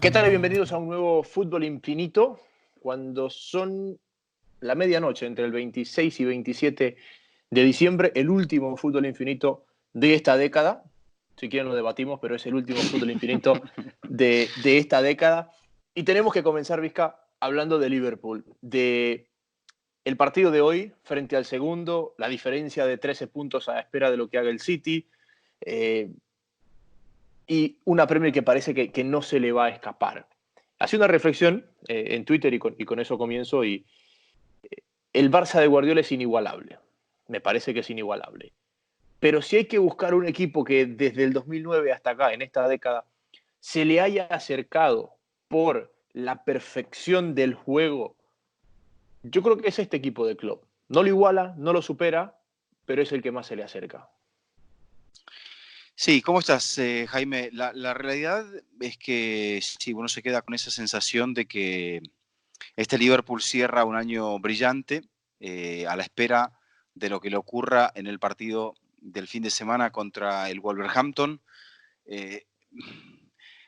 ¿Qué tal? Bienvenidos a un nuevo Fútbol Infinito. Cuando son la medianoche, entre el 26 y 27 de diciembre, el último Fútbol Infinito de esta década. Si quieren lo debatimos, pero es el último Fútbol Infinito de esta década. Y tenemos que comenzar, Vizca, hablando de Liverpool, de el partido de hoy frente al segundo, la diferencia de 13 puntos a la espera de lo que haga el City, eh, y una Premier que parece que no se le va a escapar. Hacía una reflexión en Twitter y con eso comienzo. Y el Barça de Guardiola es inigualable. Me parece que es inigualable. Pero si hay que buscar un equipo que desde el 2009 hasta acá, en esta década, se le haya acercado por la perfección del juego, yo creo que es este equipo de Klopp. No lo iguala, no lo supera, pero es el que más se le acerca. Sí, ¿cómo estás, Jaime? La realidad es que sí, uno se queda con esa sensación de que este Liverpool cierra un año brillante, a la espera de lo que le ocurra en el partido del fin de semana contra el Wolverhampton. Eh,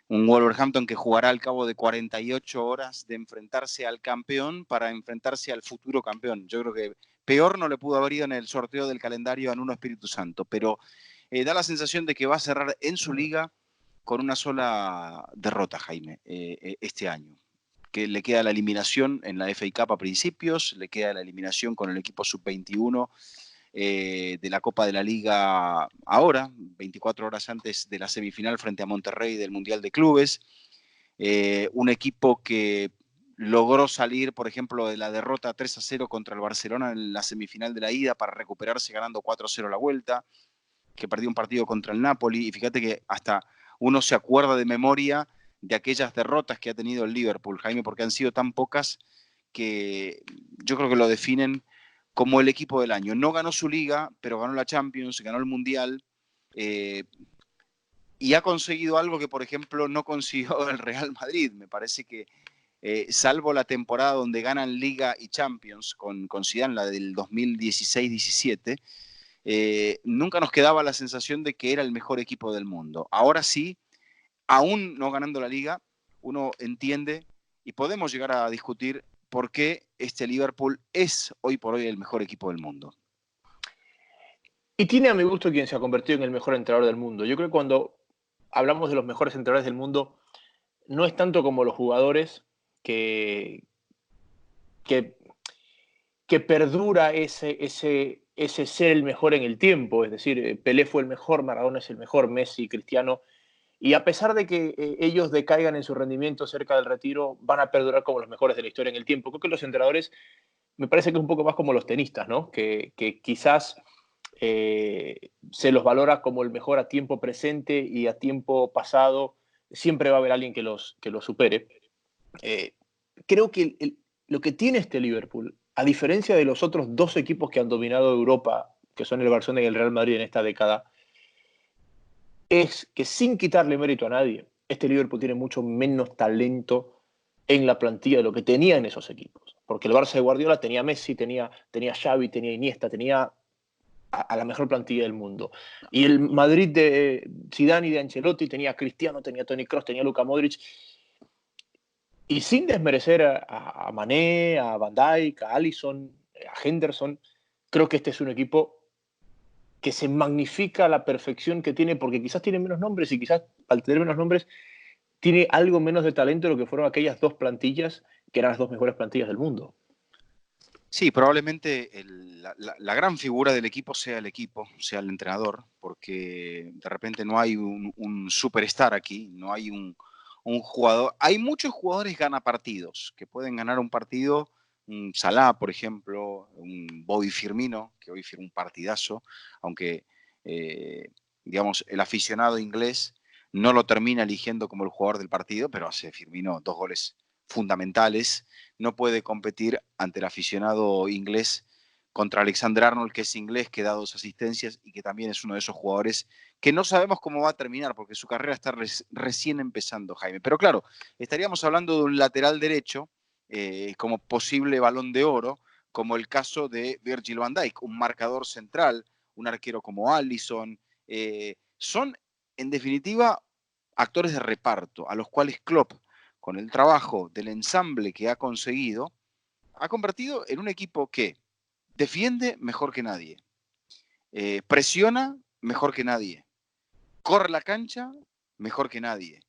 un Wolverhampton que jugará al cabo de 48 horas de enfrentarse al campeón para enfrentarse al futuro campeón. Yo creo que peor no le pudo haber ido en el sorteo del calendario a Nuno Espíritu Santo, pero da la sensación de que va a cerrar en su liga con una sola derrota, Jaime, este año. Que le queda la eliminación en la FA Cup a principios, le queda la eliminación con el equipo sub-21 de la Copa de la Liga ahora, 24 horas antes de la semifinal frente a Monterrey del Mundial de Clubes. Un equipo que logró salir, por ejemplo, de la derrota 3-0 contra el Barcelona en la semifinal de la ida para recuperarse ganando 4-0 la vuelta, que perdió un partido contra el Napoli. Y fíjate que hasta uno se acuerda de memoria de aquellas derrotas que ha tenido el Liverpool, Jaime, porque han sido tan pocas que yo creo que lo definen como el equipo del año. No ganó su liga, pero ganó la Champions, ganó el Mundial, y ha conseguido algo que, por ejemplo, no consiguió el Real Madrid. Me parece que, salvo la temporada donde ganan Liga y Champions con Zidane, la del 2016-17, nunca nos quedaba la sensación de que era el mejor equipo del mundo. Ahora sí, aún no ganando la Liga, uno entiende y podemos llegar a discutir por qué este Liverpool es hoy por hoy el mejor equipo del mundo. Y tiene a mi gusto quien se ha convertido en el mejor entrenador del mundo. Yo creo que cuando hablamos de los mejores entrenadores del mundo, no es tanto como los jugadores que, que, que perdura ese ser el mejor en el tiempo. Es decir, Pelé fue el mejor, Maradona es el mejor, Messi, Cristiano. Y a pesar de que ellos decaigan en su rendimiento cerca del retiro, van a perdurar como los mejores de la historia en el tiempo. Creo que los entrenadores me parece que es un poco más como los tenistas, ¿no? Que quizás se los valora como el mejor a tiempo presente y a tiempo pasado. Siempre va a haber alguien que los supere. Eh, Creo que lo que tiene este Liverpool, a diferencia de los otros dos equipos que han dominado Europa, que son el Barcelona y el Real Madrid en esta década, es que sin quitarle mérito a nadie, este Liverpool tiene mucho menos talento en la plantilla de lo que tenía en esos equipos. Porque el Barça de Guardiola tenía Messi, tenía Xavi, tenía Iniesta, tenía a la mejor plantilla del mundo. Y el Madrid de Zidane y de Ancelotti tenía a Cristiano, tenía a Toni Kroos, tenía a Luka Modric. Y sin desmerecer a Mané, a Van Dijk, a Alisson, a Henderson, creo que este es un equipo que se magnifica la perfección que tiene, porque quizás tiene menos nombres y quizás al tener menos nombres tiene algo menos de talento de lo que fueron aquellas dos plantillas que eran las dos mejores plantillas del mundo. Sí, probablemente la gran figura del equipo, sea el entrenador, porque de repente no hay un superstar aquí, no hay un jugador. Hay muchos jugadores ganapartidos que pueden ganar un partido, un Salah, por ejemplo, un Bobby Firmino, que hoy firmó un partidazo, aunque, digamos, el aficionado inglés no lo termina eligiendo como el jugador del partido, pero hace Firmino 2 goles fundamentales. No puede competir ante el aficionado inglés contra Alexander Arnold, que es inglés, que da 2 asistencias y que también es uno de esos jugadores que no sabemos cómo va a terminar porque su carrera está recién empezando, Jaime. Pero claro, estaríamos hablando de un lateral derecho como posible Balón de Oro, como el caso de Virgil van Dijk, un marcador central, un arquero como Alisson. Son, en definitiva, actores de reparto a los cuales Klopp con el trabajo del ensamble que ha conseguido, ha convertido en un equipo que defiende mejor que nadie, presiona mejor que nadie, corre la cancha mejor que nadie.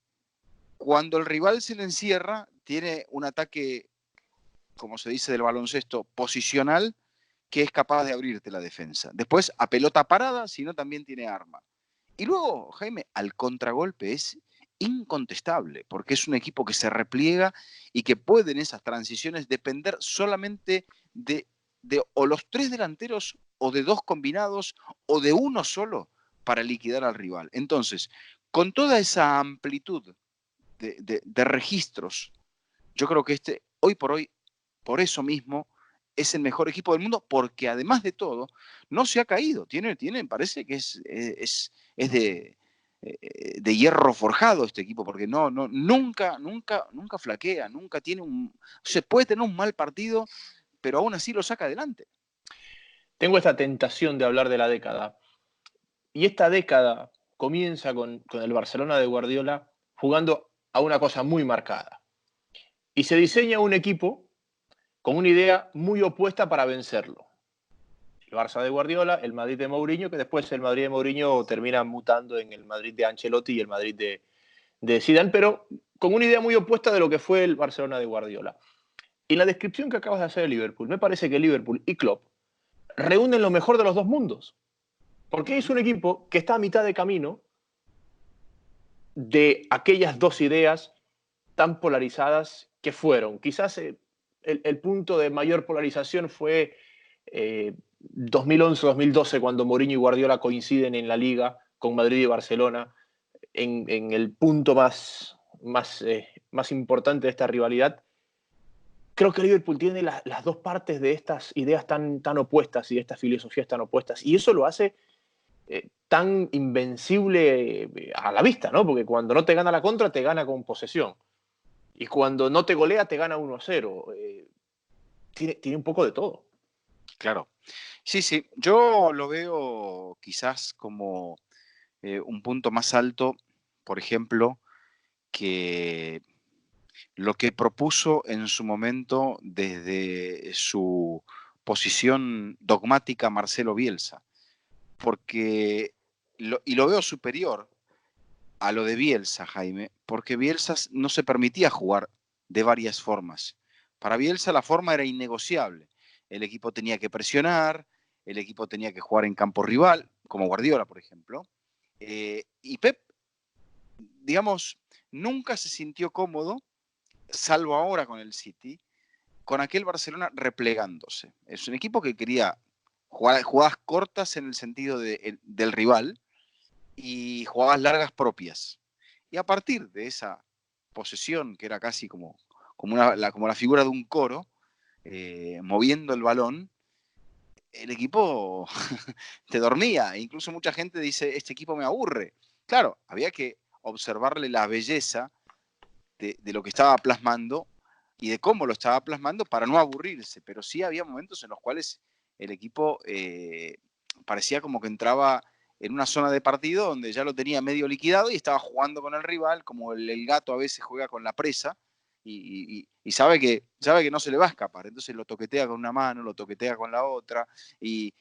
Cuando el rival se le encierra, tiene un ataque, como se dice del baloncesto, posicional, que es capaz de abrirte la defensa. Después, a pelota parada, si no, también tiene arma. Y luego, Jaime, al contragolpe es incontestable, porque es un equipo que se repliega y que puede en esas transiciones depender solamente de o los tres delanteros o de dos combinados o de uno solo para liquidar al rival. Entonces, con toda esa amplitud de registros, yo creo que hoy por hoy, por eso mismo, es el mejor equipo del mundo, porque además de todo, no se ha caído. Parece que es de hierro forjado este equipo, porque nunca flaquea, nunca tiene se puede tener un mal partido, pero aún así lo saca adelante. Tengo esta tentación de hablar de la década. Y esta década comienza con el Barcelona de Guardiola jugando a una cosa muy marcada. Y se diseña un equipo con una idea muy opuesta para vencerlo. El Barça de Guardiola, el Madrid de Mourinho, que después el Madrid de Mourinho termina mutando en el Madrid de Ancelotti y el Madrid de Zidane, pero con una idea muy opuesta de lo que fue el Barcelona de Guardiola. Y la descripción que acabas de hacer de Liverpool, me parece que Liverpool y Klopp reúnen lo mejor de los dos mundos. Porque es un equipo que está a mitad de camino de aquellas dos ideas tan polarizadas que fueron. Quizás el punto de mayor polarización fue 2011-2012, cuando Mourinho y Guardiola coinciden en la Liga con Madrid y Barcelona, en el punto más importante de esta rivalidad. Creo que Liverpool tiene las dos partes de estas ideas tan opuestas y de estas filosofías tan opuestas, y eso lo hace tan invencible a la vista, ¿no? Porque cuando no te gana la contra, te gana con posesión. Y cuando no te golea, te gana 1-0. Tiene un poco de todo. Claro. Sí, sí. Yo lo veo quizás como un punto más alto, por ejemplo, que lo que propuso en su momento desde su posición dogmática Marcelo Bielsa, porque y lo veo superior a lo de Bielsa, Jaime, porque Bielsa no se permitía jugar de varias formas. Para Bielsa la forma era innegociable. El equipo tenía que presionar, el equipo tenía que jugar en campo rival, como Guardiola, por ejemplo. Y Pep, digamos, nunca se sintió cómodo, salvo ahora con el City, con aquel Barcelona replegándose. Es un equipo que quería jugar jugadas cortas en el sentido del rival y jugadas largas propias. Y a partir de esa posesión, que era casi como la figura de un coro, moviendo el balón, el equipo te dormía. Incluso mucha gente dice, este equipo me aburre. Claro, había que observarle la belleza de lo que estaba plasmando y de cómo lo estaba plasmando para no aburrirse, pero sí había momentos en los cuales el equipo parecía como que entraba en una zona de partido donde ya lo tenía medio liquidado y estaba jugando con el rival, como el gato a veces juega con la presa y sabe que no se le va a escapar, entonces lo toquetea con una mano, lo toquetea con la otra y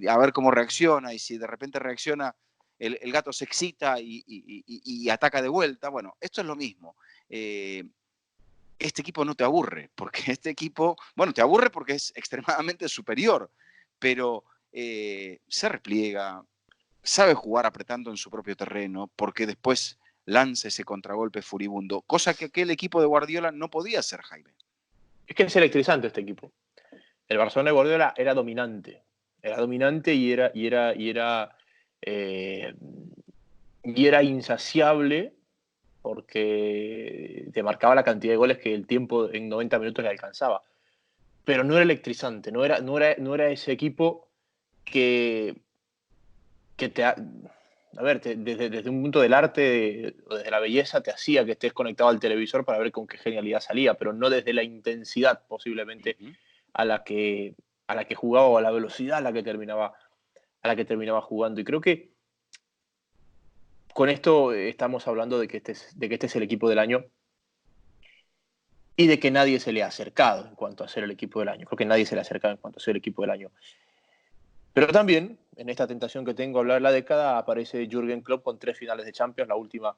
a ver cómo reacciona, y si de repente reacciona, el gato se excita y ataca de vuelta. Bueno, esto es lo mismo. Este equipo no te aburre, porque este equipo, bueno, te aburre porque es extremadamente superior, pero se repliega, sabe jugar apretando en su propio terreno, porque después lanza ese contragolpe furibundo, cosa que aquel equipo de Guardiola no podía hacer, Jaime. Es que es electrizante este equipo. El Barcelona de Guardiola era dominante. Era dominante eh, y era insaciable porque te marcaba la cantidad de goles que el tiempo en 90 minutos le alcanzaba. Pero no era electrizante, no era ese equipo que a ver, desde un punto del arte o desde la belleza te hacía que estés conectado al televisor para ver con qué genialidad salía, pero no desde la intensidad posiblemente Uh -huh. a la que, a la que jugaba o a la velocidad a la que terminaba jugando. Y creo que con esto estamos hablando de que este es el equipo del año. y de que nadie se le ha acercado en cuanto a ser el equipo del año. Creo que nadie se le ha acercado en cuanto a ser el equipo del año. Pero también, en esta tentación que tengo a hablar de la década, aparece Jürgen Klopp con 3 finales de Champions, la última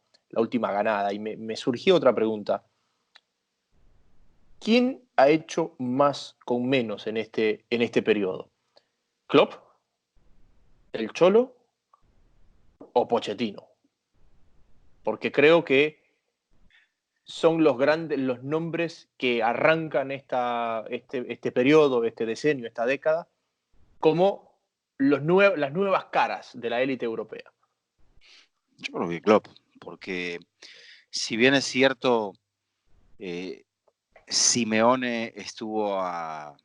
ganada. Y me surgió otra pregunta. ¿Quién ha hecho más con menos en este periodo? ¿Klopp, el Cholo o Pochettino? Porque creo que son los nombres que arrancan este periodo, este decenio, esta década, como las nuevas caras de la élite europea. Yo creo que Klopp, porque si bien es cierto, Simeone estuvo a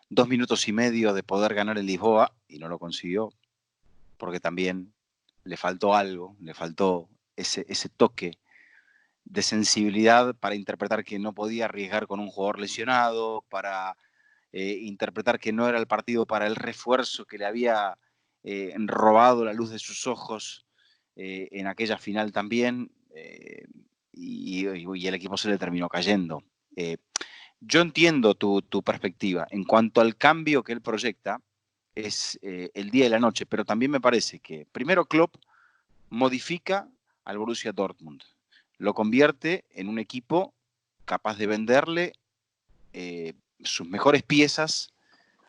2 minutos y medio de poder ganar en Lisboa y no lo consiguió, porque también le faltó algo, le faltó ese toque de sensibilidad para interpretar que no podía arriesgar con un jugador lesionado, para interpretar que no era el partido para el refuerzo que le había robado la luz de sus ojos en aquella final también, y el equipo se le terminó cayendo. Yo entiendo tu perspectiva. En cuanto al cambio que él proyecta, es el día y la noche, pero también me parece que primero Klopp modifica al Borussia Dortmund, lo convierte en un equipo capaz de venderle sus mejores piezas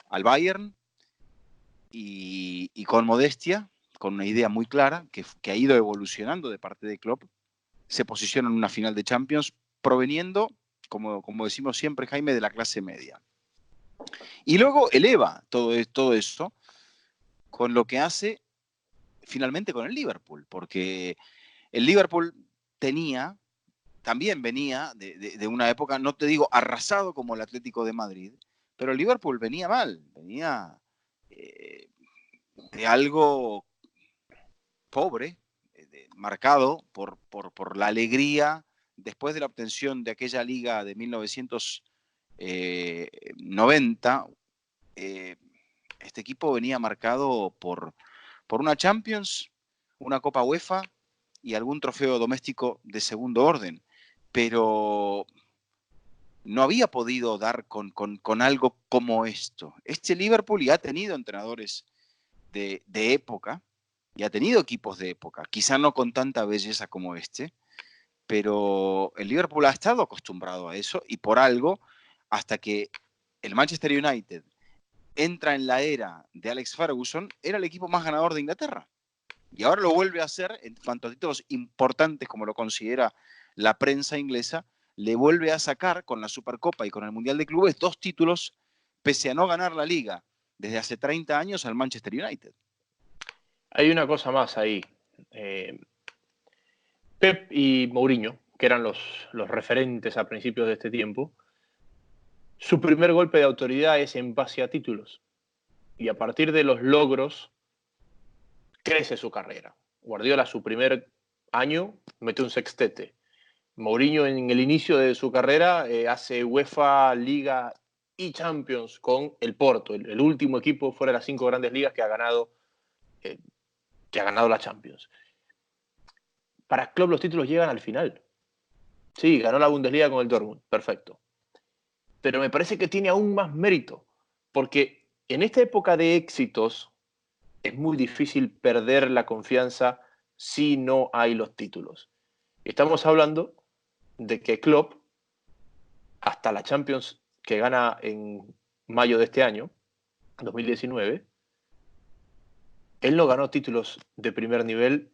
al Bayern y con modestia, con una idea muy clara que ha ido evolucionando de parte de Klopp, se posiciona en una final de Champions proveniendo, como decimos siempre, Jaime, de la clase media. Y luego eleva todo esto con lo que hace finalmente con el Liverpool, porque el Liverpool también venía de una época, no te digo arrasado como el Atlético de Madrid, pero el Liverpool venía mal, venía de algo pobre, marcado por la alegría después de la obtención de aquella liga de 1990. Este equipo venía marcado por una Champions, una Copa UEFA y algún trofeo doméstico de segundo orden, pero no había podido dar con algo como esto. Este Liverpool ya ha tenido entrenadores de época y ha tenido equipos de época, quizá no con tanta belleza como este, pero el Liverpool ha estado acostumbrado a eso y por algo, hasta que el Manchester United entra en la era de Alex Ferguson, era el equipo más ganador de Inglaterra. Y ahora lo vuelve a hacer en cuanto a títulos importantes, como lo considera la prensa inglesa, le vuelve a sacar con la Supercopa y con el Mundial de Clubes 2 títulos, pese a no ganar la Liga desde hace 30 años al Manchester United. Hay una cosa más ahí. Pep y Mourinho, que eran los referentes a principios de este tiempo, su primer golpe de autoridad es en base a títulos. Y a partir de los logros crece su carrera. Guardiola, su primer año, mete un sextete. Mourinho, en el inicio de su carrera, hace UEFA, Liga y Champions con el Porto, el último equipo fuera de las 5 grandes ligas que ha ganado la Champions. Para Klopp los títulos llegan al final. Sí, ganó la Bundesliga con el Dortmund, perfecto. Pero me parece que tiene aún más mérito, porque en esta época de éxitos es muy difícil perder la confianza si no hay los títulos. Estamos hablando de que Klopp, hasta la Champions que gana en mayo de este año, 2019, él no ganó títulos de primer nivel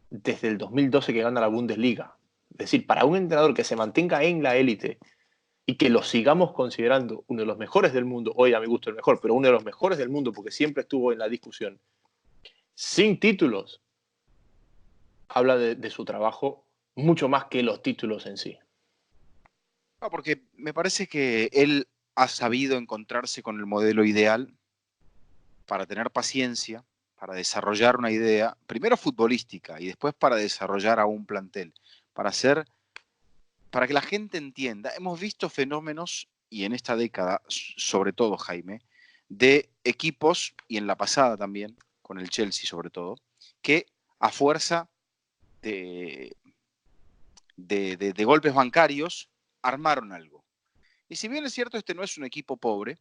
desde el 2012 que gana la Bundesliga. Es decir, para un entrenador que se mantenga en la élite y que lo sigamos considerando uno de los mejores del mundo, hoy a mi gusto el mejor, pero uno de los mejores del mundo porque siempre estuvo en la discusión, sin títulos, habla de su trabajo mucho más que los títulos en sí. No, porque me parece que él ha sabido encontrarse con el modelo ideal para tener paciencia, para desarrollar una idea, primero futbolística y después para desarrollar a un plantel, para que la gente entienda. Hemos visto fenómenos, y en esta década, sobre todo, Jaime, de equipos, y en la pasada también, con el Chelsea sobre todo, que a fuerza de de golpes bancarios, armaron algo. Y si bien es cierto, este no es un equipo pobre,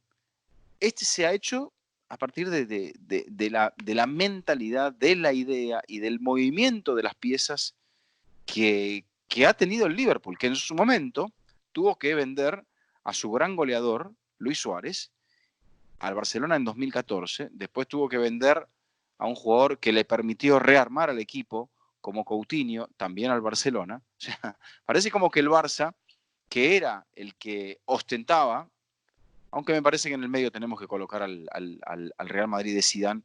este se ha hecho a partir de la mentalidad, de la idea y del movimiento de las piezas que ha tenido el Liverpool, que en su momento tuvo que vender a su gran goleador, Luis Suárez, al Barcelona en 2014. Después tuvo que vender a un jugador que le permitió rearmar al equipo, como Coutinho, también al Barcelona. O sea, parece como que el Barça, que era el que ostentaba, aunque me parece que en el medio tenemos que colocar al Real Madrid de Zidane,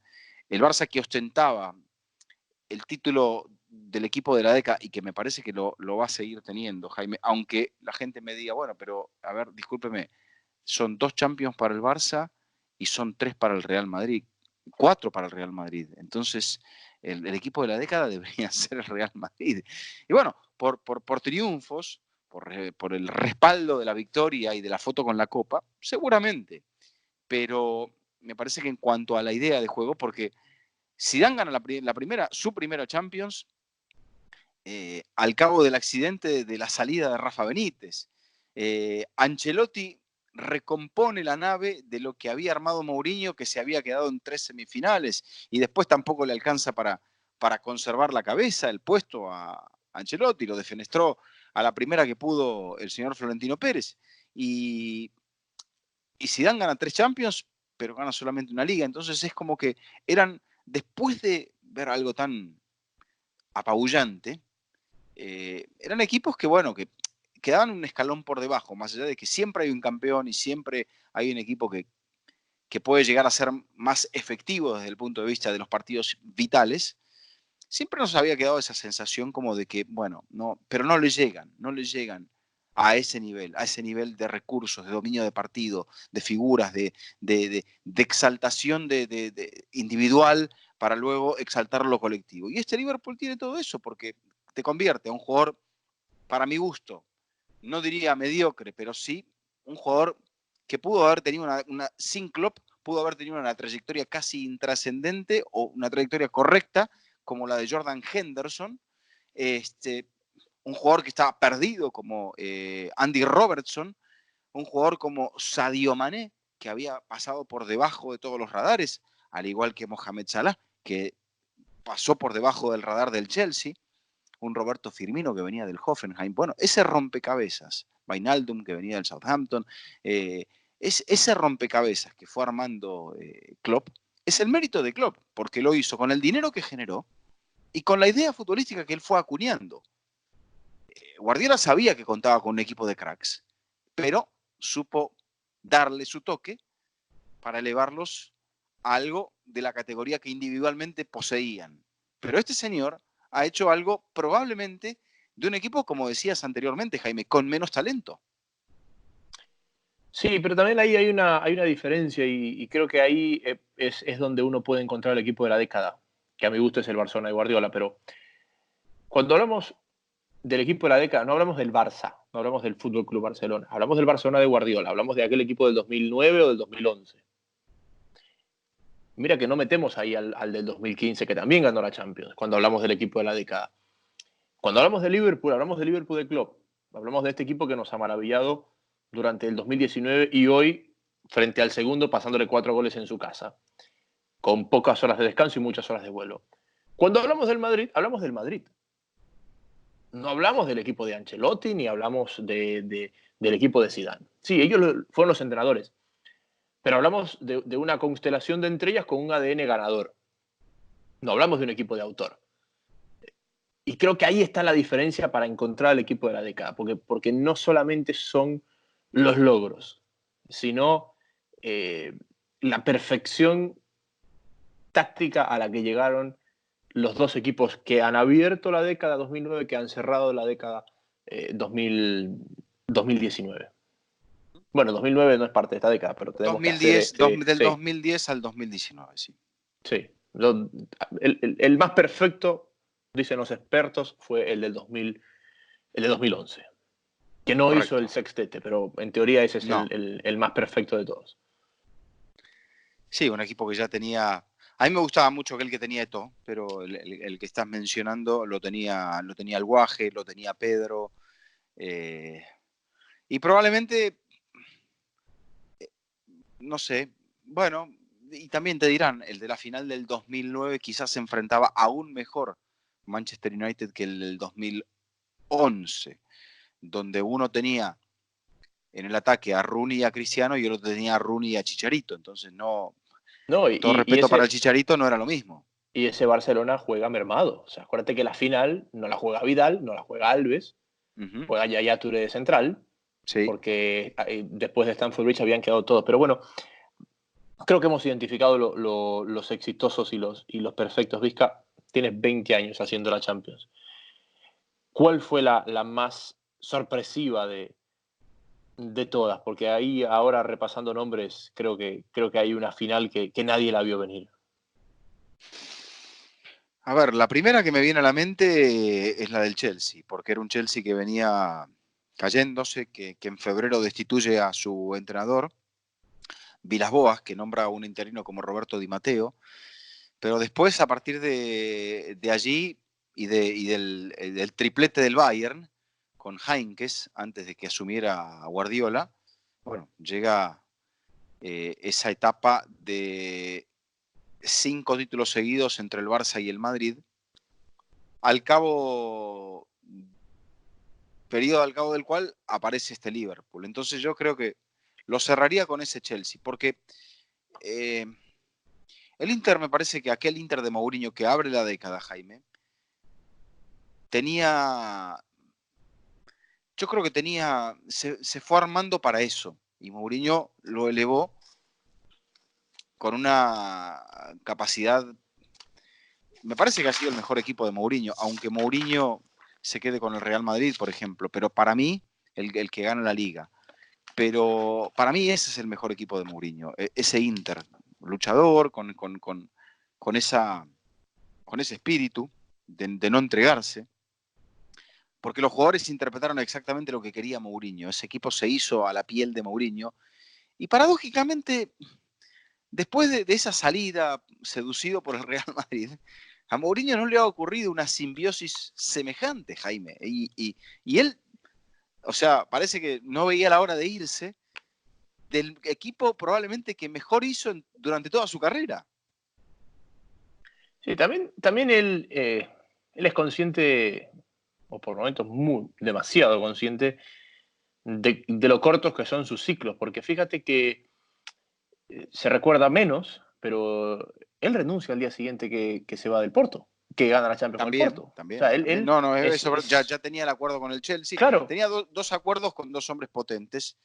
el Barça que ostentaba el título del equipo de la década y que me parece que lo va a seguir teniendo, Jaime, aunque la gente me diga, bueno, pero a ver, discúlpeme, son 2 Champions para el Barça y son 3 para el Real Madrid, 4 para el Real Madrid. Entonces, el equipo de la década debería ser el Real Madrid. Y bueno, por triunfos, por el respaldo de la victoria y de la foto con la copa, seguramente. Pero me parece que en cuanto a la idea de juego, porque Zidane gana su primera Champions al cabo del accidente de la salida de Rafa Benítez. Ancelotti recompone la nave de lo que había armado Mourinho, que se había quedado en 3 semifinales y después tampoco le alcanza para conservar la cabeza, el puesto a Ancelotti, lo defenestró a la primera que pudo el señor Florentino Pérez. Y Zidane gana 3 Champions, pero gana solamente una liga. Entonces es como que después de ver algo tan apabullante, eran equipos que, bueno, que quedaban un escalón por debajo, más allá de que siempre hay un campeón y siempre hay un equipo que puede llegar a ser más efectivo desde el punto de vista de los partidos vitales. Siempre nos había quedado esa sensación como de que, bueno, no, pero no le llegan a ese nivel de recursos, de dominio de partido, de figuras, de exaltación individual para luego exaltar lo colectivo. Y este Liverpool tiene todo eso porque te convierte a un jugador, para mi gusto, no diría mediocre, pero sí un jugador que pudo haber tenido sin Klopp, pudo haber tenido una trayectoria casi intrascendente o una trayectoria correcta, como la de Jordan Henderson, un jugador que estaba perdido como Andy Robertson, un jugador como Sadio Mané, que había pasado por debajo de todos los radares, al igual que Mohamed Salah, que pasó por debajo del radar del Chelsea, un Roberto Firmino que venía del Hoffenheim. Bueno, ese rompecabezas, Wijnaldum que venía del Southampton, ese rompecabezas que fue armando Klopp, es el mérito de Klopp, porque lo hizo con el dinero que generó y con la idea futbolística que él fue acuñando. Guardiola sabía que contaba con un equipo de cracks, pero supo darle su toque para elevarlos a algo de la categoría que individualmente poseían. Pero este señor ha hecho algo probablemente de un equipo, como decías anteriormente, Jaime, con menos talento. Sí, pero también ahí hay una diferencia y creo que ahí es donde uno puede encontrar el equipo de la década, que a mi gusto es el Barcelona de Guardiola, pero cuando hablamos del equipo de la década, no hablamos del Barça, no hablamos del Fútbol Club Barcelona, hablamos del Barcelona de Guardiola, hablamos de aquel equipo del 2009 o del 2011. Mira que no metemos ahí al del 2015, que también ganó la Champions, cuando hablamos del equipo de la década. Cuando hablamos de Liverpool, hablamos de Liverpool de Klopp, hablamos de este equipo que nos ha maravillado durante el 2019 y hoy, frente al segundo, pasándole 4 goles en su casa, con pocas horas de descanso y muchas horas de vuelo. Cuando hablamos del Madrid, hablamos del Madrid. No hablamos del equipo de Ancelotti ni hablamos del equipo de Zidane. Sí, ellos fueron los entrenadores, pero hablamos de una constelación de estrellas con un ADN ganador. No hablamos de un equipo de autor. Y creo que ahí está la diferencia para encontrar el equipo de la década, porque no solamente son los logros, sino la perfección táctica a la que llegaron los dos equipos que han abierto la década 2009, que han cerrado la década 2019. Bueno, 2009 no es parte de esta década, pero tenemos 2010, que hacer del sí, 2010 al 2019, sí. sí. El más perfecto, dicen los expertos, fue el de 2011, que no hizo el Correcto. sextete, pero en teoría ese es No. el más perfecto de todos. Sí, un equipo que ya tenía. A mí me gustaba mucho aquel que tenía Eto'o, pero el que estás mencionando lo tenía el Guaje, lo tenía Pedro, Y probablemente, no sé, bueno, y también te dirán, el de la final del 2009 quizás se enfrentaba aún mejor Manchester United que el del 2011, donde uno tenía en el ataque a Rooney y a Cristiano y el otro tenía a Rooney y a Chicharito. Entonces, no, No, todo respeto para el Chicharito, no era lo mismo. y ese Barcelona juega mermado. O sea, acuérdate que la final no la juega Vidal, no la juega Alves, Uh-huh. juega Yaya Touré de central, Sí. porque después de Stamford Bridge habían quedado todos. Pero bueno, creo que hemos identificado los exitosos y los perfectos. Vizca, tienes 20 años haciendo la Champions. ¿Cuál fue la más sorpresiva de todas? Porque ahí, ahora repasando nombres, creo que hay una final que nadie la vio venir. A ver, la primera que me viene a la mente es la del Chelsea, porque era un Chelsea que venía cayéndose, que en febrero destituye a su entrenador, Vilas-Boas, que nombra a un interino como Roberto Di Matteo, pero después, a partir de allí y del triplete del Bayern, con Heinkes, antes de que asumiera a Guardiola, bueno, llega esa etapa de 5 títulos seguidos entre el Barça y el Madrid, al cabo, periodo al cabo del cual aparece este Liverpool. Entonces yo creo que lo cerraría con ese Chelsea, porque el Inter, me parece que aquel Inter de Mourinho que abre la década, Jaime, yo creo que se fue armando para eso, y Mourinho lo elevó con una capacidad. Me parece que ha sido el mejor equipo de Mourinho, aunque Mourinho se quede con el Real Madrid, por ejemplo, pero para mí, el que gana la liga. Pero para mí ese es el mejor equipo de Mourinho, ese Inter, luchador, con ese espíritu de no entregarse, porque los jugadores interpretaron exactamente lo que quería Mourinho. Ese equipo se hizo a la piel de Mourinho, y paradójicamente, después de esa salida, seducido por el Real Madrid, a Mourinho no le ha ocurrido una simbiosis semejante, Jaime. Y él, o sea, parece que no veía la hora de irse del equipo probablemente que mejor hizo durante toda su carrera. Sí, también él es consciente, o por momentos demasiado consciente, de lo cortos que son sus ciclos, porque fíjate que se recuerda menos, pero él renuncia al día siguiente que se va del Porto, que gana la Champions con el También, Porto. O también, sea, también. No, no, eso ya es tenía el acuerdo con el Chelsea. claro, Tenía dos acuerdos con dos hombres potentes.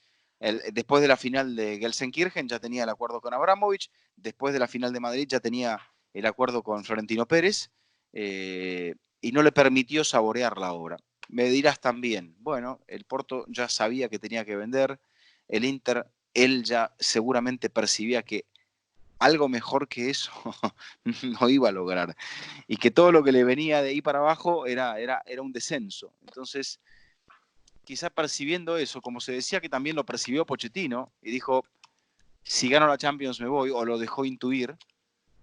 Después de la final de Gelsenkirchen ya tenía el acuerdo con Abramovich. Después de la final de Madrid ya tenía el acuerdo con Florentino Pérez. Y no le permitió saborear la obra. Me dirás también, bueno, el Porto ya sabía que tenía que vender. El Inter, él ya seguramente percibía que algo mejor que eso no iba a lograr. Y que todo lo que le venía de ahí para abajo era un descenso. Entonces, quizá percibiendo eso, como se decía que también lo percibió Pochettino, y dijo, si gano la Champions me voy, o lo dejó intuir,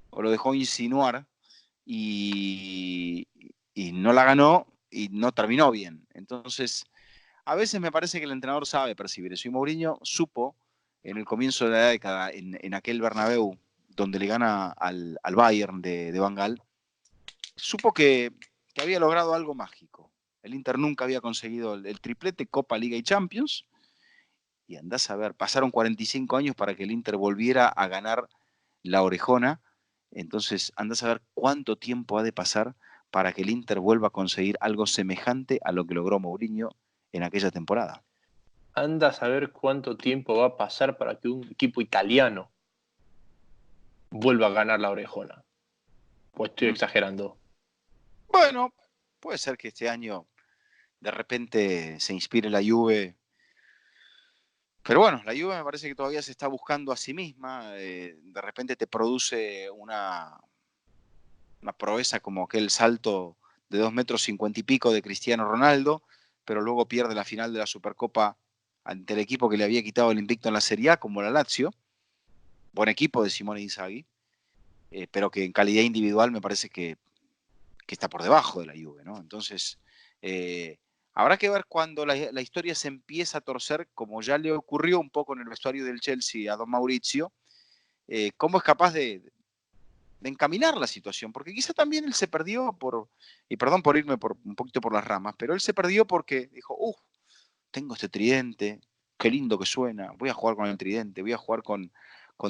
o lo dejó insinuar, y, y no la ganó y no terminó bien. Entonces, a veces me parece que el entrenador sabe percibir eso. Y Mourinho supo en el comienzo de la década, en aquel Bernabéu, donde le gana al Bayern de Van Gaal, supo que había logrado algo mágico. El Inter nunca había conseguido el triplete Copa, Liga y Champions. Y andás a ver, pasaron 45 años para que el Inter volviera a ganar la orejona. Entonces, andás a ver cuánto tiempo ha de pasar para que el Inter vuelva a conseguir algo semejante a lo que logró Mourinho en aquella temporada. anda a saber cuánto tiempo va a pasar para que un equipo italiano vuelva a ganar la orejona. Pues estoy exagerando. Bueno, puede ser que este año de repente se inspire la Juve. Pero bueno, la Juve me parece que todavía se está buscando a sí misma. De repente te produce una proeza como aquel salto de 2 metros 50 y pico de Cristiano Ronaldo, pero luego pierde la final de la Supercopa ante el equipo que le había quitado el invicto en la Serie A, como la Lazio. Buen equipo de Simone Inzaghi, pero que en calidad individual me parece que está por debajo de la Juve, ¿no? Entonces, Habrá que ver cuando la historia se empieza a torcer, como ya le ocurrió un poco en el vestuario del Chelsea a don Mauricio, cómo es capaz de encaminar la situación, porque quizá también él se perdió y perdón por irme un poquito por las ramas, pero él se perdió porque dijo, tengo este tridente, qué lindo que suena, voy a jugar con el tridente, voy a jugar con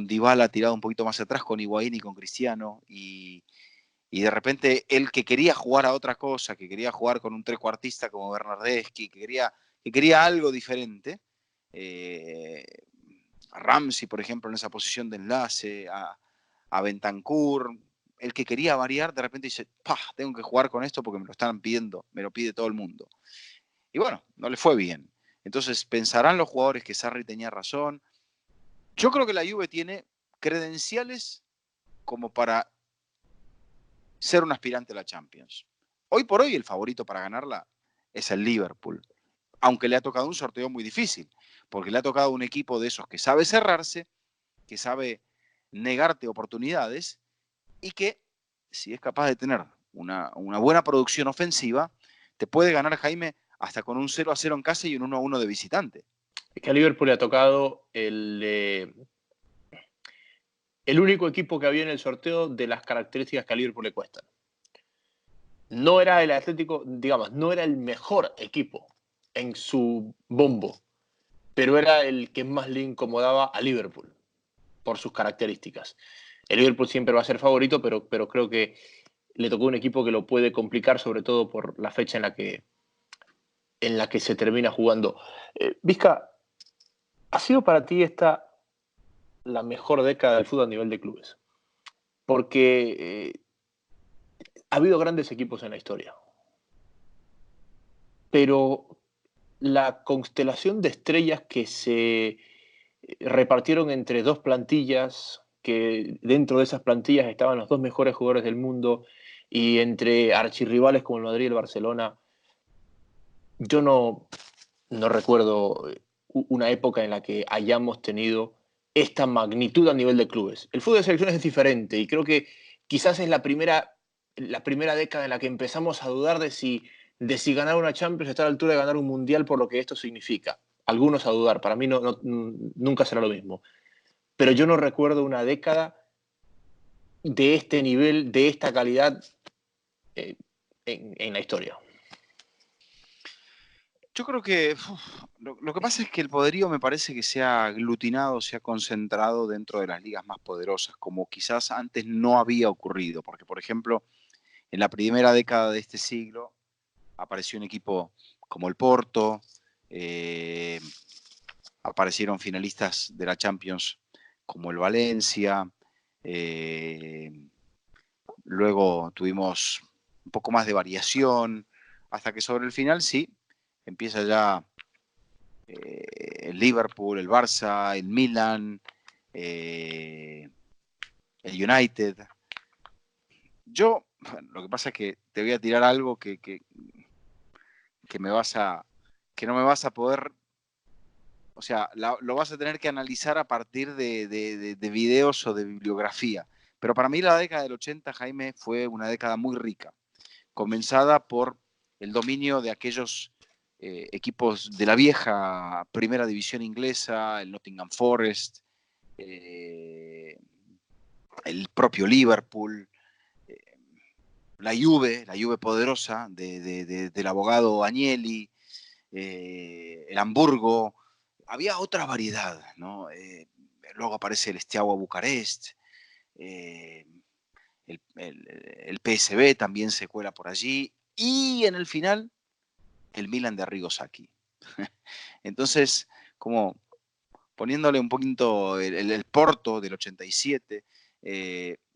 Dybala tirado un poquito más atrás, con Higuaín y con Cristiano, y de repente él que quería jugar a otra cosa, que quería jugar con un trecuartista como Bernardeschi, que quería algo diferente, a Ramsey, por ejemplo, en esa posición de enlace, a Bentancur, el que quería variar, de repente dice, tengo que jugar con esto porque me lo están pidiendo, me lo pide todo el mundo. Y bueno, no le fue bien. Entonces, pensarán los jugadores que Sarri tenía razón. Yo creo que la Juve tiene credenciales como para ser un aspirante a la Champions. Hoy por hoy el favorito para ganarla es el Liverpool, aunque le ha tocado un sorteo muy difícil, porque le ha tocado un equipo de esos que sabe cerrarse, que sabe negarte oportunidades y que, si es capaz de tener una buena producción ofensiva, te puede ganar, Jaime, hasta con un 0-0 en casa y un 1-1 de visitante. Es que a Liverpool le ha tocado el único equipo que había en el sorteo de las características que a Liverpool le cuestan. No era el Atlético, digamos, no era el mejor equipo en su bombo, pero era el que más le incomodaba a Liverpool por sus características. El Liverpool siempre va a ser favorito, pero creo que le tocó un equipo que lo puede complicar, sobre todo por la fecha en la que se termina jugando. Vizca, ¿ha sido para ti esta la mejor década del fútbol a nivel de clubes? Porque ha habido grandes equipos en la historia, pero la constelación de estrellas que se repartieron entre dos plantillas, que dentro de esas plantillas estaban los dos mejores jugadores del mundo, y entre archirrivales como el Madrid y el Barcelona, yo no recuerdo una época en la que hayamos tenido esta magnitud a nivel de clubes. El fútbol de selecciones es diferente y creo que quizás es la primera década en la que empezamos a dudar de si ganar una Champions está a la altura de ganar un Mundial por lo que esto significa. Algunos a dudar, para mí nunca será lo mismo. Pero yo no recuerdo una década de este nivel, de esta calidad eh, en la historia. Yo creo que lo que pasa es que el poderío me parece que se ha aglutinado, se ha concentrado dentro de las ligas más poderosas, como quizás antes no había ocurrido, porque por ejemplo, en la primera década de este siglo apareció un equipo como el Porto, eh, aparecieron finalistas de la Champions como el Valencia, eh, luego tuvimos un poco más de variación, hasta que sobre el final sí, empieza ya el Liverpool, el Barça, el Milan, el United. Yo, lo que pasa es que te voy a tirar algo que me vas a, que no me vas a poder, o sea, lo vas a tener que analizar a partir de videos o de bibliografía. Pero para mí la década del 80, Jaime, fue una década muy rica, comenzada por el dominio de aquellos equipos de la vieja primera división inglesa, el Nottingham Forest, el propio Liverpool, eh, la Juve poderosa del abogado Agnelli, el Hamburgo. Había otra variedad, ¿no? Luego aparece el Steaua Bucarest, eh, el PSV también se cuela por allí, y en el final el Milan de Arrigo Sacchi. Entonces, como poniéndole un poquito el Porto del 87,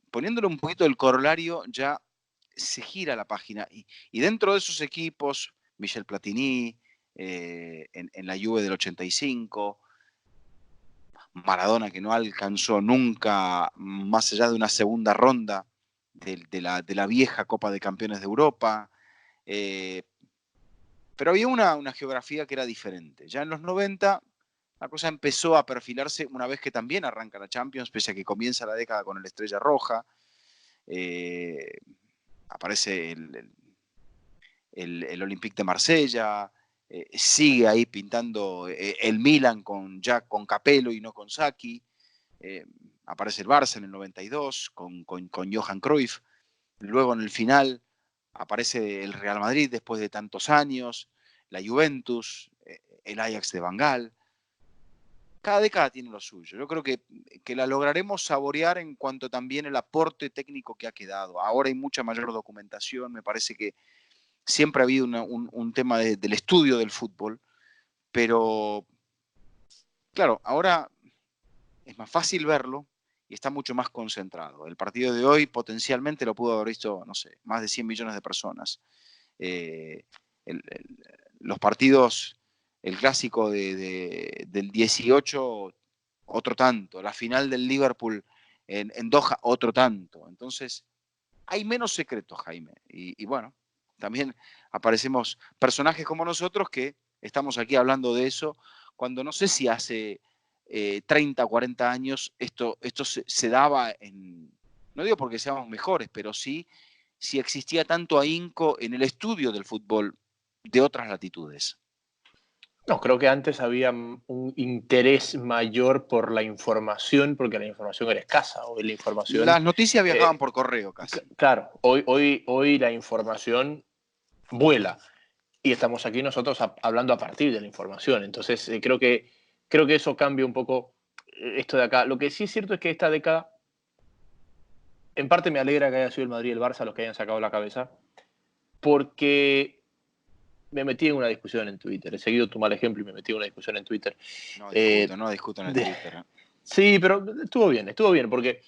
poniéndole un poquito el corolario, ya se gira la página. Y dentro de esos equipos, Michel Platini, en la Juve del 85, Maradona que no alcanzó nunca más allá de una segunda ronda de la vieja Copa de Campeones de Europa. Pero había una geografía que era diferente. Ya en los 90 la cosa empezó a perfilarse una vez que también arranca la Champions, pese a que comienza la década con el Estrella Roja. Aparece el Olympique de Marsella, sigue ahí pintando el Milan ya con Capello y no con Sacchi. Aparece el Barça en el 92 con Johan Cruyff. Luego en el final aparece el Real Madrid después de tantos años, la Juventus, el Ajax de Van Gaal. Cada década tiene lo suyo. Yo creo que la lograremos saborear en cuanto también el aporte técnico que ha quedado. Ahora hay mucha mayor documentación. Me parece que siempre ha habido un tema del estudio del fútbol, pero claro, ahora es más fácil verlo y está mucho más concentrado. El partido de hoy potencialmente lo pudo haber visto, no sé, más de 100 millones de personas. Eh, el, el, los partidos, el clásico del 18, otro tanto. La final del Liverpool en Doha, otro tanto. Entonces, hay menos secretos, Jaime. Y bueno, también aparecemos personajes como nosotros que estamos aquí hablando de eso, cuando no sé si hace 30 o 40 años esto se daba no digo porque seamos mejores, pero sí si existía tanto ahínco en el estudio del fútbol de otras latitudes. No, creo que antes había un interés mayor por la información, porque la información era escasa. Hoy la información, Las noticias viajaban por correo casi. claro, hoy la información vuela y estamos aquí nosotros hablando a partir de la información. Entonces, creo que eso cambia un poco esto de acá. Lo que sí es cierto es que esta década, en parte me alegra que haya sido el Madrid y el Barça los que hayan sacado la cabeza, porque me metí en una discusión en Twitter. He seguido tu mal ejemplo y me metí en una discusión en Twitter. No discuto en el De, Twitter. sí, pero estuvo bien, porque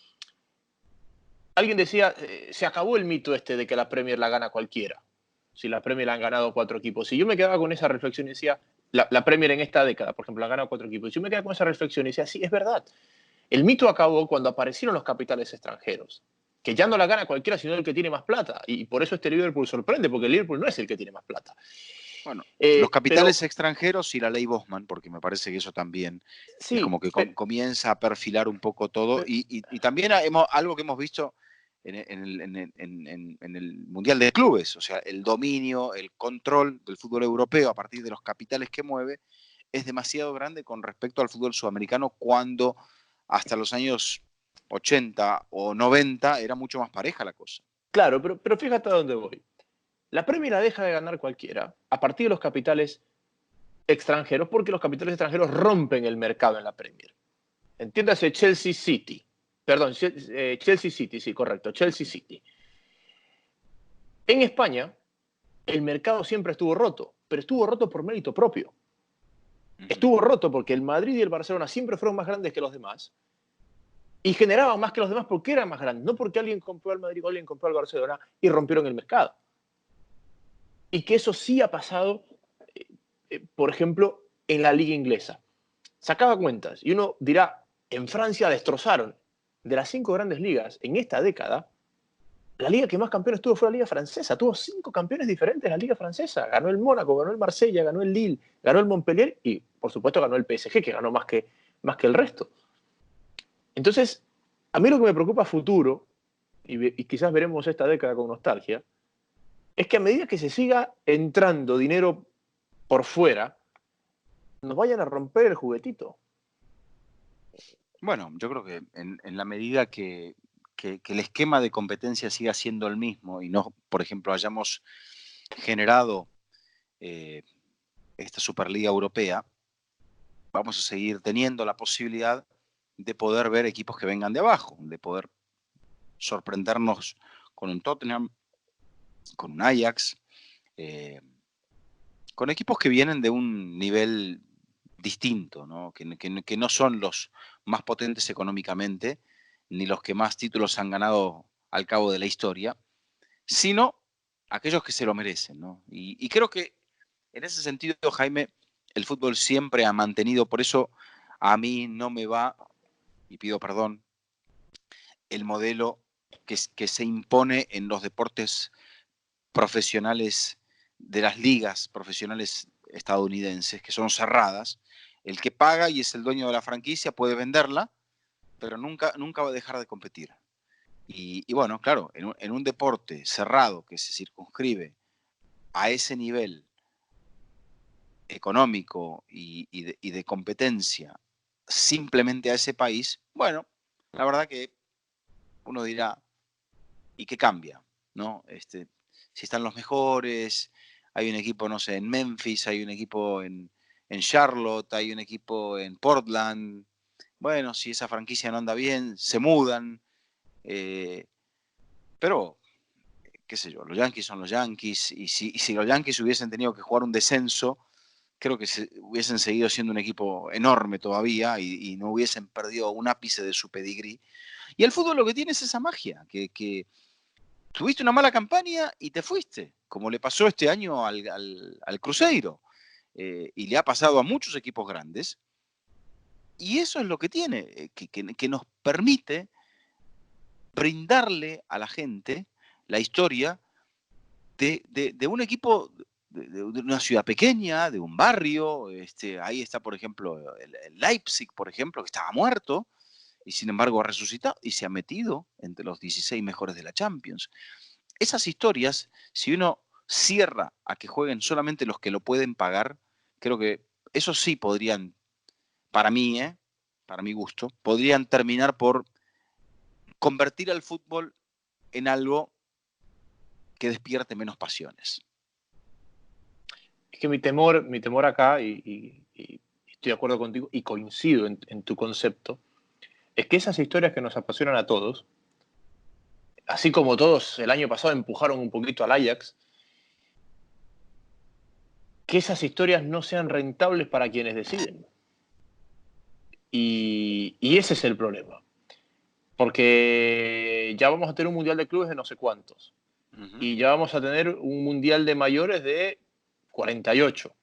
alguien decía, se acabó el mito este de que la Premier la gana cualquiera. Si la Premier la han ganado 4 equipos. Si yo me quedaba con esa reflexión y decía, la Premier en esta década, por ejemplo, la han ganado 4 equipos. Si yo me quedaba con esa reflexión y decía, sí, es verdad. El mito acabó cuando aparecieron los capitales extranjeros, que ya no la gana cualquiera, sino el que tiene más plata. Y por eso este Liverpool sorprende, porque el Liverpool no es el que tiene más plata. Bueno, los capitales Pero extranjeros y la ley Bosman, porque me parece que eso también es sí, como que comienza a perfilar un poco todo. Y también algo que hemos visto en el Mundial de Clubes, o sea, el dominio, el control del fútbol europeo a partir de los capitales que mueve es demasiado grande con respecto al fútbol sudamericano cuando hasta los años 80 o 90 era mucho más pareja la cosa. claro, pero fíjate a dónde voy. La Premier la deja de ganar cualquiera a partir de los capitales extranjeros, porque los capitales extranjeros rompen el mercado en la Premier. Entiéndase Chelsea City. Perdón, Chelsea City, sí, correcto, Chelsea City. En España, el mercado siempre estuvo roto, pero estuvo roto por mérito propio. Estuvo roto porque el Madrid y el Barcelona siempre fueron más grandes que los demás y generaban más que los demás porque eran más grandes, no porque alguien compró al Madrid o alguien compró al Barcelona y rompieron el mercado. Y que eso sí ha pasado, por ejemplo, en la liga inglesa. Sacaba cuentas y uno dirá, en Francia destrozaron. De las 5 grandes ligas en esta década, la liga que más campeones tuvo fue la liga francesa. Tuvo 5 campeones diferentes la liga francesa. Ganó el Mónaco, ganó el Marsella, ganó el Lille, ganó el Montpellier y, por supuesto, ganó el PSG, que ganó más que el resto. Entonces, a mí lo que me preocupa a futuro, y quizás veremos esta década con nostalgia, es que a medida que se siga entrando dinero por fuera, nos vayan a romper el juguetito. Bueno, yo creo que en la medida que el esquema de competencia siga siendo el mismo y no, por ejemplo, hayamos generado esta Superliga Europea, vamos a seguir teniendo la posibilidad de poder ver equipos que vengan de abajo, de poder sorprendernos con un Tottenham, con un Ajax, eh, con equipos que vienen de un nivel distinto, ¿no? Que no son los más potentes económicamente, ni los que más títulos han ganado al cabo de la historia, sino aquellos que se lo merecen, ¿no? Y creo que en ese sentido, Jaime, el fútbol siempre ha mantenido, por eso a mí no me va, y pido perdón, el modelo que se impone en los deportes profesionales de las ligas profesionales estadounidenses, que son cerradas. El que paga y es el dueño de la franquicia puede venderla, pero nunca va a dejar de competir. Y bueno, claro, en un deporte cerrado que se circunscribe a ese nivel económico y de competencia simplemente a ese país, bueno, la verdad que uno dirá, ¿y qué cambia? ¿No? Si están los mejores, hay un equipo, no sé, en Memphis, hay un equipo en Charlotte, hay un equipo en Portland. Bueno, si esa franquicia no anda bien, se mudan. Pero, qué sé yo, los Yankees son los Yankees. Y si los Yankees hubiesen tenido que jugar un descenso, creo que hubiesen seguido siendo un equipo enorme todavía y no hubiesen perdido un ápice de su pedigrí. Y el fútbol lo que tiene es esa magia, que tuviste una mala campaña y te fuiste, como le pasó este año al Cruzeiro. Y le ha pasado a muchos equipos grandes. Y eso es lo que tiene, que nos permite brindarle a la gente la historia de un equipo, de una ciudad pequeña, de un barrio. Ahí está, por ejemplo, el Leipzig, por ejemplo, que estaba muerto y sin embargo ha resucitado y se ha metido entre los 16 mejores de la Champions. Esas historias, si uno cierra a que jueguen solamente los que lo pueden pagar, creo que eso sí podrían, para mí, para mi gusto, podrían terminar por convertir al fútbol en algo que despierte menos pasiones. Es que mi temor acá, y estoy de acuerdo contigo y coincido en tu concepto, es que esas historias que nos apasionan a todos, así como todos el año pasado empujaron un poquito al Ajax, que esas historias no sean rentables para quienes deciden. Y ese es el problema. Porque ya vamos a tener un mundial de clubes de no sé cuántos. Y ya vamos a tener un mundial de mayores de 48.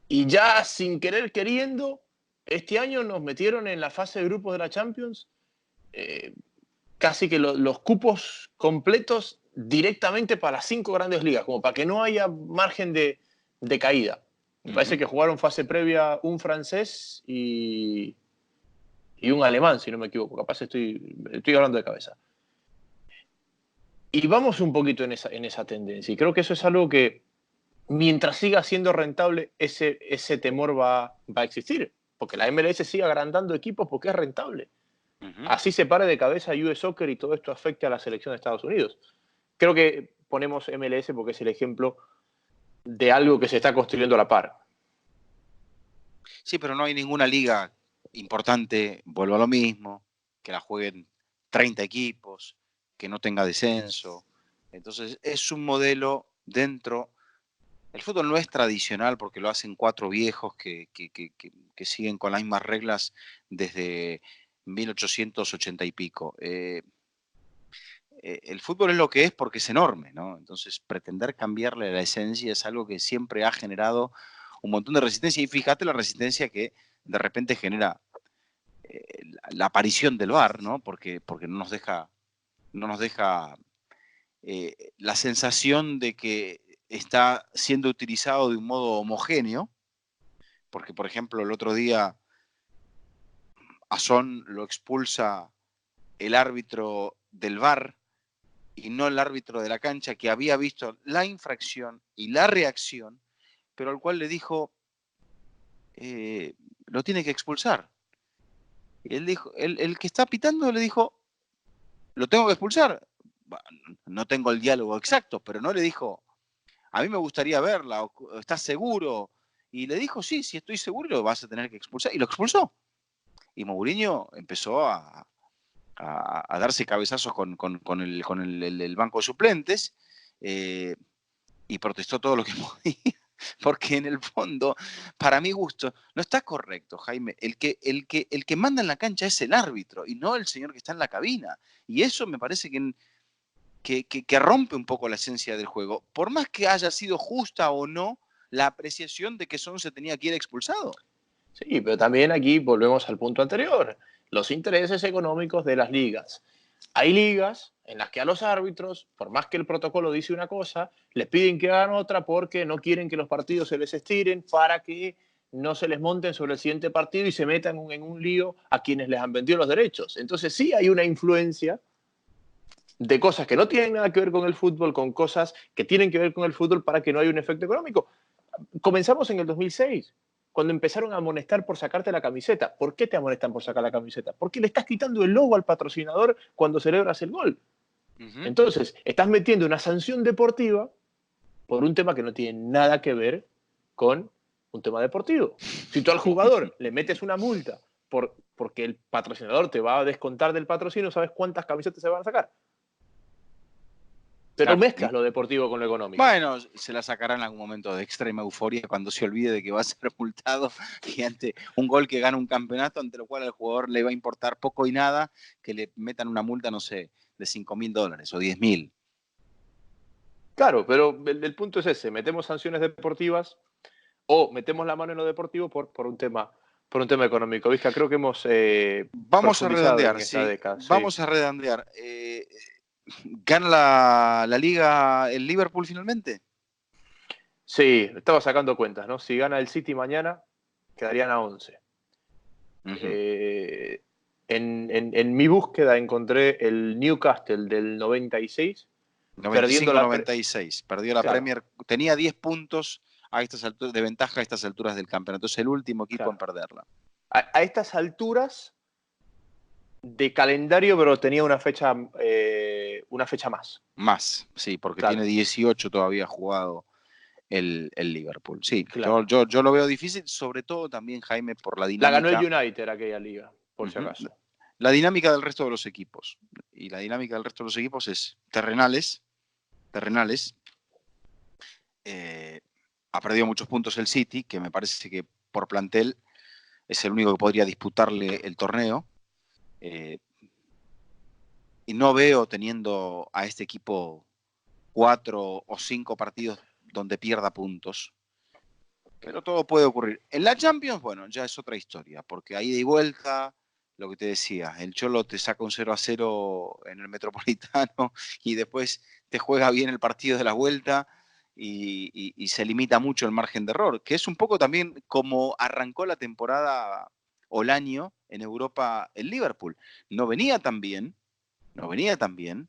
Y ya sin querer queriendo, este año nos metieron en la fase de grupos de la Champions casi que los cupos completos directamente para las 5 grandes ligas, como para que no haya margen de caída. Me parece que jugaron fase previa un francés y un alemán, si no me equivoco. Capaz estoy hablando de cabeza. Y vamos un poquito en esa tendencia. Y creo que eso es algo que, mientras siga siendo rentable, ese temor va a existir. Porque la MLS sigue agrandando equipos porque es rentable. Así se pare de cabeza US Soccer y todo esto afecte a la selección de Estados Unidos. Creo que ponemos MLS porque es el ejemplo de algo que se está construyendo a la par. Sí, pero no hay ninguna liga importante, vuelvo a lo mismo, que la jueguen 30 equipos, que no tenga descenso. Entonces es un modelo dentro. El fútbol no es tradicional porque lo hacen 4 viejos que siguen con las mismas reglas desde 1880 y pico. El fútbol es lo que es porque es enorme, ¿no? Entonces pretender cambiarle la esencia es algo que siempre ha generado un montón de resistencia. Y fíjate la resistencia que de repente genera la aparición del VAR, ¿no? Porque no nos deja la sensación de que está siendo utilizado de un modo homogéneo, porque por ejemplo el otro día a Son lo expulsa el árbitro del VAR y no el árbitro de la cancha, que había visto la infracción y la reacción, pero al cual le dijo, lo tiene que expulsar. Y él dijo, el que está pitando le dijo, lo tengo que expulsar. No tengo el diálogo exacto, pero no le dijo, a mí me gustaría verla, ¿estás seguro? Y le dijo, sí, estoy seguro, lo vas a tener que expulsar. Y lo expulsó. Y Mourinho empezó a darse cabezazos con el banco de suplentes y protestó todo lo que podía. Porque en el fondo, para mi gusto, no está correcto, Jaime. El que manda en la cancha es el árbitro y no el señor que está en la cabina. Y eso me parece que rompe un poco la esencia del juego. Por más que haya sido justa o no la apreciación de que Son se tenía que ir expulsado. Sí, pero también aquí volvemos al punto anterior. Los intereses económicos de las ligas. Hay ligas en las que a los árbitros, por más que el protocolo dice una cosa, les piden que hagan otra porque no quieren que los partidos se les estiren para que no se les monten sobre el siguiente partido y se metan en un lío a quienes les han vendido los derechos. Entonces sí hay una influencia de cosas que no tienen nada que ver con el fútbol, con cosas que tienen que ver con el fútbol para que no haya un efecto económico. Comenzamos en el 2006, cuando empezaron a amonestar por sacarte la camiseta. ¿Por qué te amonestan por sacar la camiseta? Porque le estás quitando el logo al patrocinador cuando celebras el gol. Ujú. Entonces, estás metiendo una sanción deportiva por un tema que no tiene nada que ver con un tema deportivo. Si tú al jugador le metes una multa porque el patrocinador te va a descontar del patrocinio, ¿sabes cuántas camisetas se van a sacar? Pero Claro. mezclas lo deportivo con lo económico. Bueno, se la sacará en algún momento de extrema euforia cuando se olvide de que va a ser multado y ante un gol que gana un campeonato, ante lo cual al jugador le va a importar poco y nada que le metan una multa, no sé, de $5.000 o 10.000. Claro, pero el punto es ese, metemos sanciones deportivas o metemos la mano en lo deportivo por un tema económico. Vizca, creo que hemos Vamos a profundizado en redondear, esta sí. década. Sí. Vamos a redondear. ¿Gana la liga el Liverpool finalmente? Sí, estaba sacando cuentas, ¿no? Si gana el City mañana, quedarían a 11. Ujú. Eh, en mi búsqueda encontré el Newcastle del 96, perdiendo la... 95-96. Perdió la Claro, Premier. Tenía 10 puntos a estas alturas, de ventaja a estas alturas del campeonato. Es el último equipo en claro. perderla. A estas alturas de calendario, pero tenía una fecha más. Más, sí, porque tiene Claro, 18 todavía jugado el Liverpool. Sí, yo, claro. yo, yo lo veo difícil, sobre todo también, Jaime, por la La ganó el dinámica. United aquella liga, por si Ujú. acaso. La dinámica del resto de los equipos. Y la dinámica del resto de los equipos es terrenales. Terrenales. Eh, ha perdido muchos puntos el City, que me parece que por plantel es el único que podría disputarle el torneo. Eh, y no veo teniendo a este equipo 4 o 5 partidos donde pierda puntos. Pero todo puede ocurrir. En la Champions, bueno, ya es otra historia, porque ahí de vuelta, lo que te decía, el Cholo te saca un 0-0 en el Metropolitano y después te juega bien el partido de la vuelta y se limita mucho el margen de error, que es un poco también como arrancó la temporada o el año en Europa el Liverpool. No venía tan bien, no venía tan bien,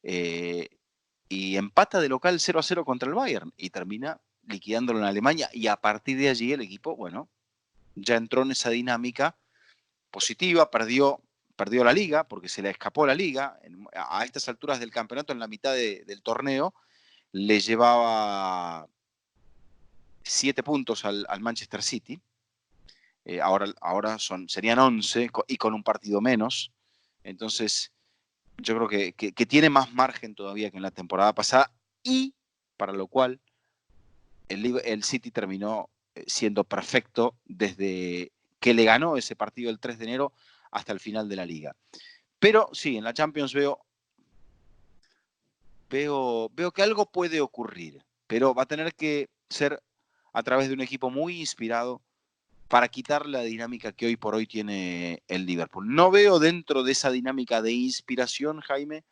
eh, y empata de local 0-0 contra el Bayern y termina liquidándolo en Alemania y a partir de allí el equipo, bueno, ya entró en esa dinámica positiva, perdió la liga porque se le escapó la liga a estas alturas del campeonato, en la mitad del torneo le llevaba 7 puntos al Manchester City. Ahora serían 11 y con un partido menos. Entonces, yo creo que tiene más margen todavía que en la temporada pasada y para lo cual el City terminó siendo perfecto desde que le ganó ese partido el 3 de enero hasta el final de la liga. Pero sí, en la Champions veo que algo puede ocurrir, pero va a tener que ser a través de un equipo muy inspirado para quitar la dinámica que hoy por hoy tiene el Liverpool. No veo dentro de esa dinámica de inspiración, Jaime,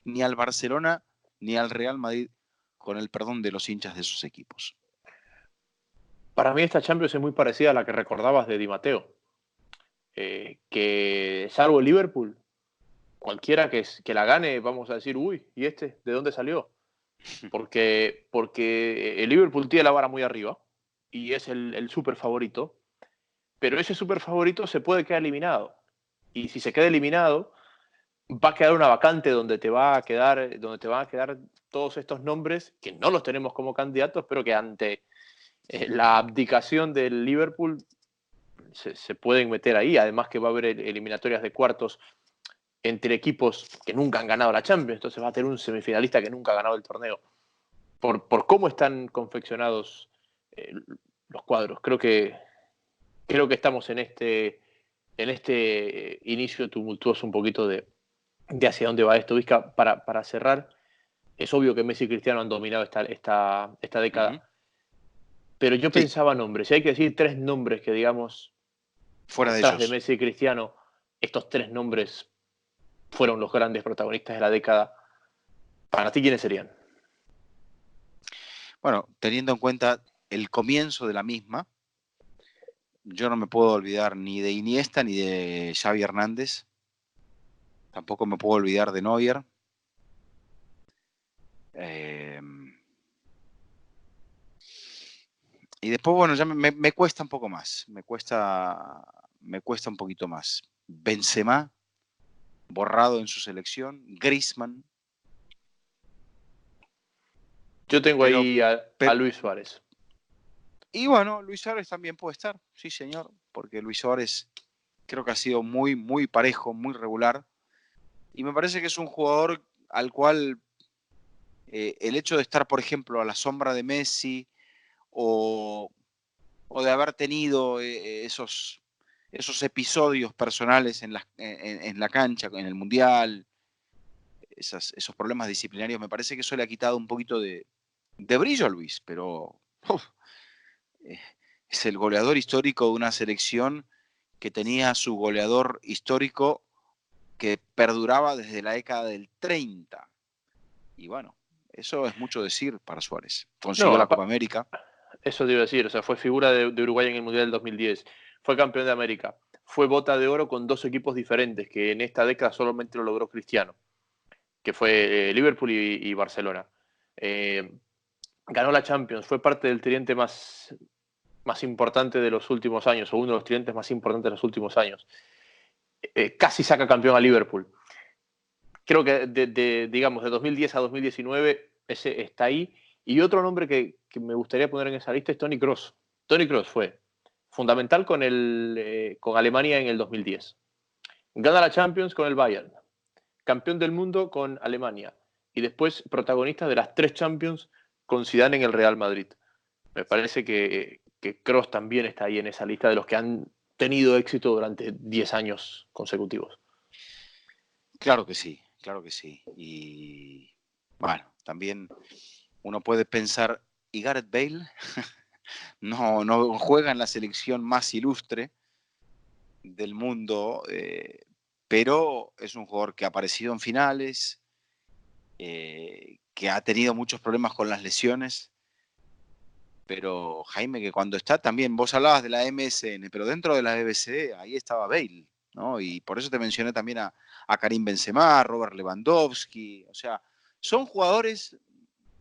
ni al Barcelona ni al Real Madrid, con el perdón de los hinchas de sus equipos. Para mí esta Champions es muy parecida a la que recordabas de Di Matteo, que salvo el Liverpool, cualquiera que la gane, vamos a decir, uy, ¿y este? ¿De dónde salió? Porque el Liverpool tiene la vara muy arriba y es el súper favorito, pero ese súper favorito se puede quedar eliminado. Y si se queda eliminado, va a quedar una vacante donde te van a quedar todos estos nombres que no los tenemos como candidatos, pero que ante la abdicación del Liverpool se pueden meter ahí. Además que va a haber eliminatorias de cuartos entre equipos que nunca han ganado la Champions, entonces va a tener un semifinalista que nunca ha ganado el torneo. Por cómo están confeccionados los cuadros. Creo que estamos en este inicio tumultuoso un poquito de hacia dónde va esto. Vizca, para cerrar, es obvio que Messi y Cristiano han dominado esta Ujú. década, pero yo Sí, pensaba nombres. Si hay que decir tres nombres que, digamos, fuera de detrás de ellos. Messi y Cristiano, estos tres nombres fueron los grandes protagonistas de la década, ¿para ti quiénes serían? Bueno, teniendo en cuenta el comienzo de la misma, yo no me puedo olvidar ni de Iniesta ni de Xavi Hernández. Tampoco me puedo olvidar de Neuer. Y después, bueno, ya me cuesta un poco más. Me cuesta un poquito más. Benzema, borrado en su selección. Griezmann. Yo tengo Pero, ahí a Luis Suárez. y bueno, Luis Suárez también puede estar, sí señor, porque Luis Suárez creo que ha sido muy, muy parejo, muy regular. Y me parece que es un jugador al cual el hecho de estar, por ejemplo, a la sombra de Messi o, o de haber tenido esos episodios personales en la cancha, en el Mundial, esos problemas disciplinarios, me parece que eso le ha quitado un poquito de brillo a Luis, pero es el goleador histórico de una selección que tenía su goleador histórico que perduraba desde la década del 30. Y bueno, eso es mucho decir para Suárez. Consiguió No, la Copa América. eso te iba a decir, o sea, fue figura de Uruguay en el Mundial del 2010, fue campeón de América, fue bota de oro con dos equipos diferentes, que en esta década solamente lo logró Cristiano, que fue Liverpool y Barcelona. Ganó la Champions, fue parte del tridente más importante de los últimos años, o uno de los tridentes más importantes de los últimos años. Casi saca campeón a Liverpool. Creo que digamos, de 2010 a 2019 ese está ahí. Y otro nombre que me gustaría poner en esa lista es Toni Kroos. Toni Kroos fue fundamental con Alemania en el 2010. Gana la Champions con el Bayern. Campeón del mundo con Alemania. Y después protagonista de las 3 Champions con Zidane en el Real Madrid. Me parece que Kroos también está ahí en esa lista de los que han tenido éxito durante 10 años consecutivos. Claro que sí, claro que sí. Y bueno, también uno puede pensar, ¿y Gareth Bale? No juega en la selección más ilustre del mundo, pero es un jugador que ha aparecido en finales, que ha tenido muchos problemas con las lesiones. Pero Jaime, que cuando está también, vos hablabas de la MSN, pero dentro de la BBC, ahí estaba Bale, ¿no? Y por eso te mencioné también a Karim Benzema, a Robert Lewandowski, o sea, son jugadores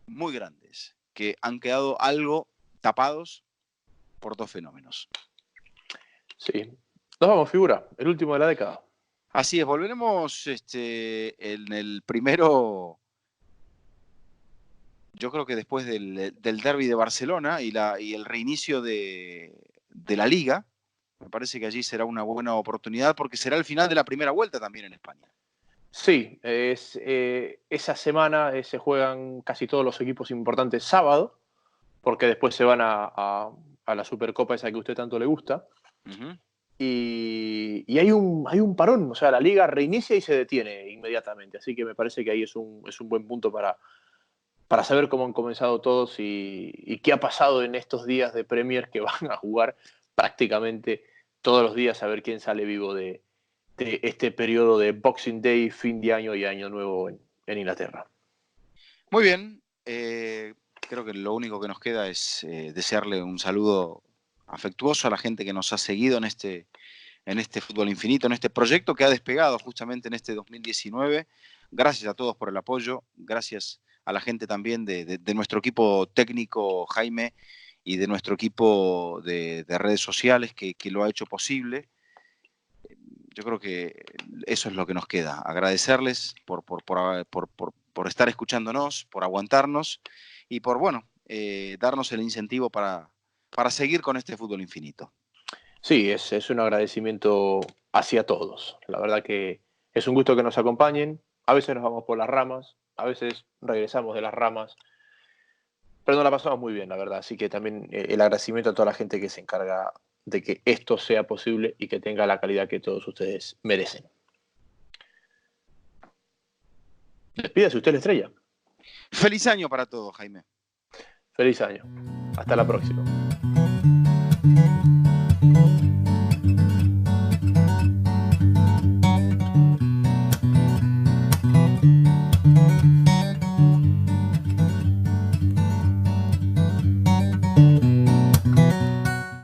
muy grandes que han quedado algo tapados por dos fenómenos. Sí. Nos vamos, figura. El último de la década. Así es, volveremos en el primero, yo creo que después del derbi de Barcelona y el reinicio de la Liga. Me parece que allí será una buena oportunidad porque será el final de la primera vuelta también en España. Sí, esa semana se juegan casi todos los equipos importantes sábado, porque después se van a la Supercopa esa que a usted tanto le gusta. Uh-huh. Y hay un parón, o sea, la liga reinicia y se detiene inmediatamente. Así que me parece que ahí es un buen punto para saber cómo han comenzado todos y qué ha pasado en estos días de Premier que van a jugar prácticamente todos los días a ver quién sale vivo de este periodo de Boxing Day, fin de año y año nuevo en Inglaterra. Muy bien, creo que lo único que nos queda es desearle un saludo afectuoso a la gente que nos ha seguido en este Fútbol Infinito, en este proyecto que ha despegado justamente en este 2019. Gracias a todos por el apoyo, gracias a la gente también de nuestro equipo técnico, Jaime, y de nuestro equipo de redes sociales que lo ha hecho posible. Yo creo que eso es lo que nos queda. Agradecerles por estar escuchándonos, por aguantarnos y por, bueno, darnos el incentivo para seguir con este fútbol infinito. Sí, es un agradecimiento hacia todos. La verdad que es un gusto que nos acompañen. A veces nos vamos por las ramas, a veces regresamos de las ramas, pero nos la pasamos muy bien, la verdad. Así que también el agradecimiento a toda la gente que se encarga de que esto sea posible y que tenga la calidad que todos ustedes merecen. Despídase usted, la estrella. Feliz año para todos, Jaime. Feliz año. Hasta la próxima.